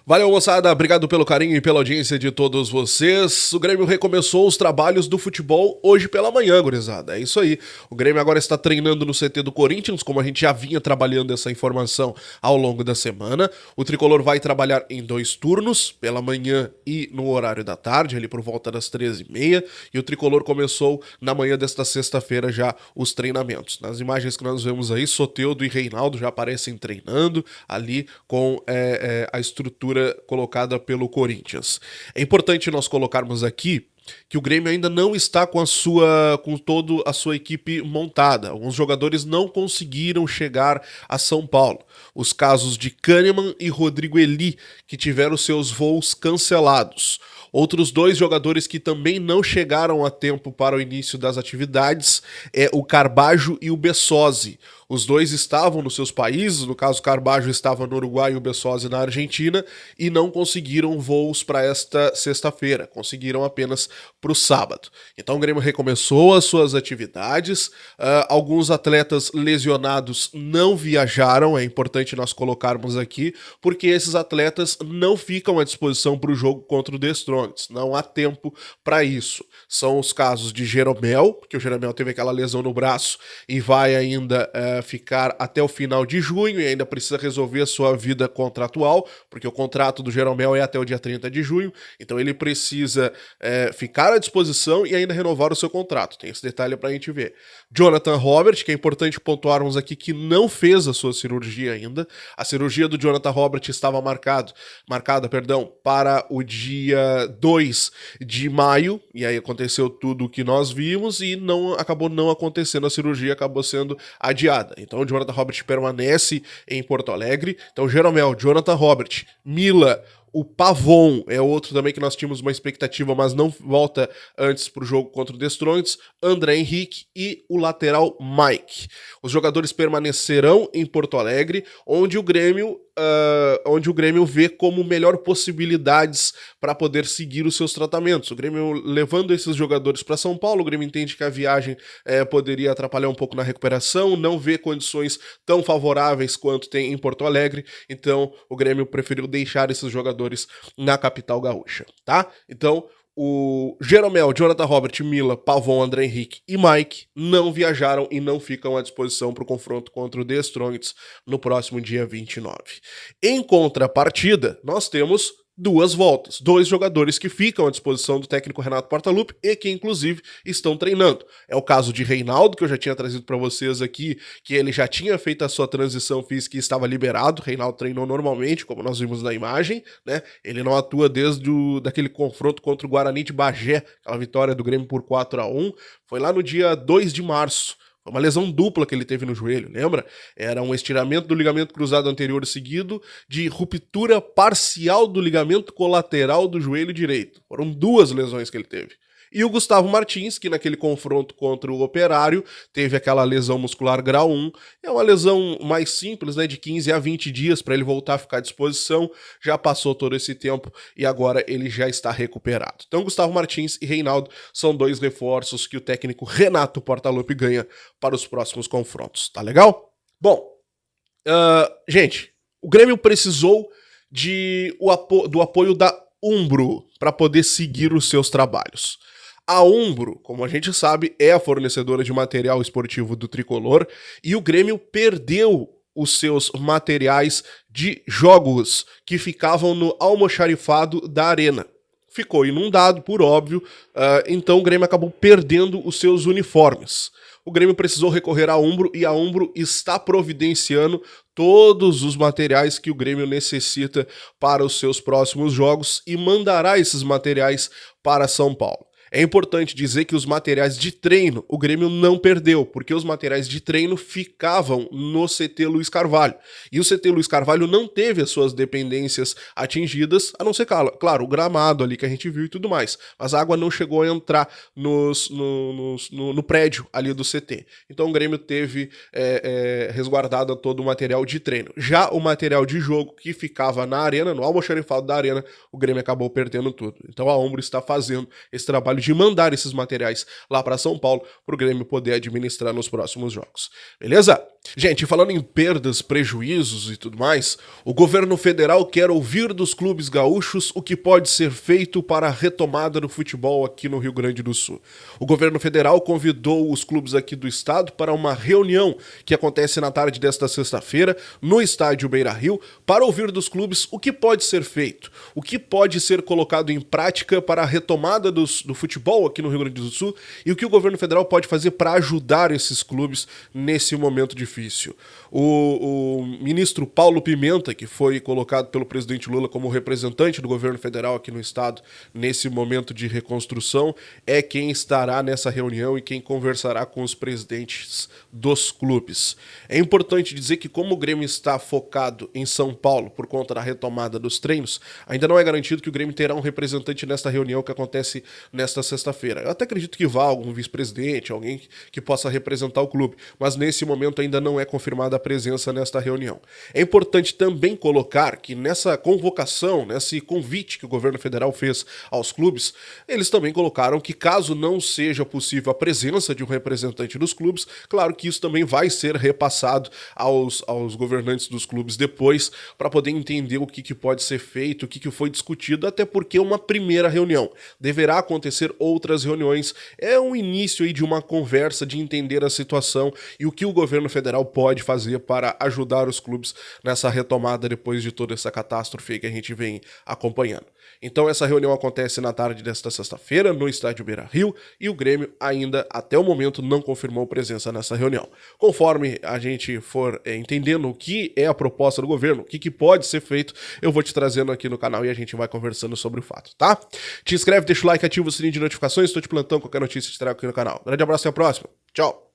Valeu, moçada. Obrigado pelo carinho e pela audiência de todos vocês. O Grêmio recomeçou os trabalhos do futebol hoje pela manhã, gurizada. É isso aí. O Grêmio agora está treinando no CT do Corinthians, como a gente já vinha trabalhando essa informação ao longo da semana. O Tricolor vai trabalhar em 2 turnos, pela manhã e no horário da tarde, ali por volta das 13h30. E o Tricolor começou na manhã desta sexta-feira já os treinamentos. Nas imagens que nós vemos aí, Soteldo e Reinaldo já aparecem treinando ali com a estrutura colocada pelo Corinthians. É importante nós colocarmos aqui que o Grêmio ainda não está com toda a sua equipe montada. Alguns jogadores não conseguiram chegar a São Paulo. Os casos de Kahneman e Rodrigo Eli, que tiveram seus voos cancelados. Outros 2 jogadores que também não chegaram a tempo para o início das atividades é o Carbajo e o Bessosi. Os 2 estavam nos seus países, no caso o Carbajo estava no Uruguai e o Bessosi na Argentina, e não conseguiram voos para esta sexta-feira, conseguiram apenas para o sábado. Então o Grêmio recomeçou as suas atividades, alguns atletas lesionados não viajaram, é importante nós colocarmos aqui, porque esses atletas não ficam à disposição para o jogo contra o The Strongest, não há tempo para isso. São os casos de Jeromel, porque o Jeromel teve aquela lesão no braço e vai ainda ficar até o final de junho e ainda precisa resolver a sua vida contratual, porque o contrato do Jeromel é até o dia 30 de junho, então ele precisa ficar à disposição e ainda renovar o seu contrato. Tem esse detalhe pra gente ver. Jonathan Robert, que é importante pontuarmos aqui que não fez a sua cirurgia ainda. A cirurgia do Jonathan Robert estava marcada, para o dia 2 de maio, e aí aconteceu tudo o que nós vimos e acabou não acontecendo, a cirurgia acabou sendo adiada. Então o Jonathan Robert permanece em Porto Alegre. Então Jeromel, Jonathan Robert, Mila, o Pavon é outro também que nós tínhamos uma expectativa, mas não volta antes para o jogo contra o The Strongest, André Henrique e o lateral Mike. Os jogadores permanecerão em Porto Alegre, onde o Grêmio vê como melhor possibilidades para poder seguir os seus tratamentos. O Grêmio levando esses jogadores para São Paulo, o Grêmio entende que a viagem poderia atrapalhar um pouco na recuperação, não vê condições tão favoráveis quanto tem em Porto Alegre, então o Grêmio preferiu deixar esses jogadores na capital gaúcha, tá? Então, o Jeromel, Jonathan Robert, Mila, Pavon, André Henrique e Mike não viajaram e não ficam à disposição para o confronto contra o The Strongest no próximo dia 29. Em contrapartida, nós temos 2 voltas, 2 jogadores que ficam à disposição do técnico Renato Portaluppi e que inclusive estão treinando. É o caso de Reinaldo, que eu já tinha trazido para vocês aqui, que ele já tinha feito a sua transição física e estava liberado. Reinaldo treinou normalmente, como nós vimos na imagem, né? Ele não atua desde daquele confronto contra o Guarani de Bagé, aquela vitória do Grêmio por 4-1, foi lá no dia 2 de março. Uma lesão dupla que ele teve no joelho, lembra? Era um estiramento do ligamento cruzado anterior seguido de ruptura parcial do ligamento colateral do joelho direito. Foram 2 lesões que ele teve. E o Gustavo Martins, que naquele confronto contra o Operário, teve aquela lesão muscular grau 1. É uma lesão mais simples, né, de 15 a 20 dias para ele voltar a ficar à disposição. Já passou todo esse tempo e agora ele já está recuperado. Então Gustavo Martins e Reinaldo são 2 reforços que o técnico Renato Portaluppi ganha para os próximos confrontos. Tá legal? Bom, gente, o Grêmio precisou do apoio da Umbro para poder seguir os seus trabalhos. A Umbro, como a gente sabe, é a fornecedora de material esportivo do Tricolor e o Grêmio perdeu os seus materiais de jogos que ficavam no almoxarifado da arena. Ficou inundado, por óbvio, então o Grêmio acabou perdendo os seus uniformes. O Grêmio precisou recorrer à Umbro e a Umbro está providenciando todos os materiais que o Grêmio necessita para os seus próximos jogos e mandará esses materiais para São Paulo. É importante dizer que os materiais de treino o Grêmio não perdeu, porque os materiais de treino ficavam no CT Luiz Carvalho. E o CT Luiz Carvalho não teve as suas dependências atingidas, a não ser, claro, o gramado ali que a gente viu e tudo mais. Mas a água não chegou a entrar no prédio ali do CT. Então o Grêmio teve resguardado todo o material de treino. Já o material de jogo que ficava na arena, no almoxarifado da arena, o Grêmio acabou perdendo tudo. Então a Umbro está fazendo esse trabalho de mandar esses materiais lá para São Paulo para o Grêmio poder administrar nos próximos jogos. Beleza? Gente, falando em perdas, prejuízos e tudo mais, o governo federal quer ouvir dos clubes gaúchos o que pode ser feito para a retomada do futebol aqui no Rio Grande do Sul. O governo federal convidou os clubes aqui do estado para uma reunião que acontece na tarde desta sexta-feira no estádio Beira-Rio para ouvir dos clubes o que pode ser feito, o que pode ser colocado em prática para a retomada do futebol aqui no Rio Grande do Sul e o que o governo federal pode fazer para ajudar esses clubes nesse momento difícil. O ministro Paulo Pimenta, que foi colocado pelo presidente Lula como representante do governo federal aqui no estado nesse momento de reconstrução, é quem estará nessa reunião e quem conversará com os presidentes dos clubes. É importante dizer que como o Grêmio está focado em São Paulo por conta da retomada dos treinos, ainda não é garantido que o Grêmio terá um representante nesta reunião que acontece nesta sexta-feira. Eu até acredito que vá algum vice-presidente, alguém que possa representar o clube, mas nesse momento ainda não é confirmada a presença nesta reunião. É importante também colocar que nessa convocação, nesse convite que o governo federal fez aos clubes, eles também colocaram que caso não seja possível a presença de um representante dos clubes, claro que isso também vai ser repassado aos governantes dos clubes depois, para poder entender o que pode ser feito, o que foi discutido, até porque é uma primeira reunião. Deverá acontecer outras reuniões. É um início aí de uma conversa, de entender a situação e o que o governo federal pode fazer para ajudar os clubes nessa retomada depois de toda essa catástrofe que a gente vem acompanhando. Então essa reunião acontece na tarde desta sexta-feira no estádio Beira-Rio e o Grêmio ainda até o momento não confirmou presença nessa reunião. Conforme a gente for entendendo o que é a proposta do governo, o que pode ser feito, eu vou te trazendo aqui no canal e a gente vai conversando sobre o fato, tá? Te inscreve, deixa o like, ativa o sininho de notificações, estou te plantando qualquer notícia te trago aqui no canal. Grande abraço e até a próxima. Tchau!